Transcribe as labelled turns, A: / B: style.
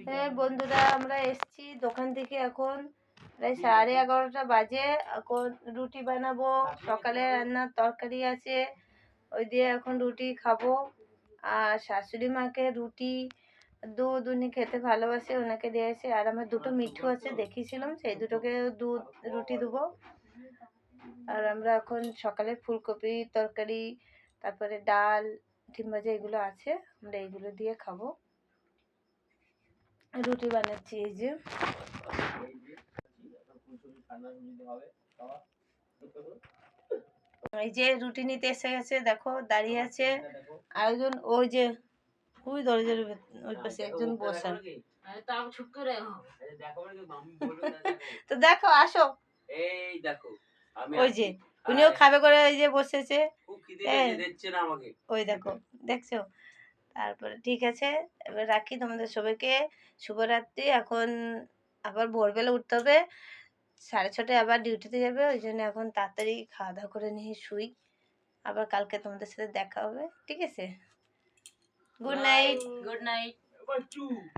A: হ্যাঁ বন্ধুরা, আমরা এসছি দোকান থেকে। এখন প্রায় 11:30 বাজে। এখন রুটি বানাবো, সকালে রান্নার তরকারি আছে, ওই দিয়ে এখন রুটি খাবো। আর শাশুড়ি মাকে রুটি দুধ উনি খেতে ভালোবাসে, ওনাকে দিয়েছে। আর আমার দুটো মিঠু আছে দেখিয়েছিলাম, সেই দুটোকে দুধ রুটি দেবো। আর আমরা এখন সকালে ফুলকপি তরকারি, তারপরে ডাল, ডিম ভাজা এগুলো আছে, আমরা এইগুলো দিয়ে খাবো। রুটি বানাচ্ছি এই যে। এই যে রুটি নিতে এসে গেছে, দেখো দাঁড়িয়ে আছে। আরেকজন ওই যে ওই দরজার ওই পাশে একজন বসা। তো দেখো, আসো। এই দেখো ওই যে উনিও খাবে করে ওই যে বসেছে। ওই দেখো, দেখছো? তারপরে ঠিক আছে, এবার রাখি। তোমাদের সবাইকে শুভরাত্রি। এখন আবার ভোরবেলা উঠতে হবে, 6:30টায় আবার ডিউটিতে যাবে। ওই জন্য এখন তাড়াতাড়ি খাওয়া দাওয়া করে নিয়ে শুই। আবার কালকে তোমাদের সাথে দেখা হবে, ঠিক আছে? Good night. Good night.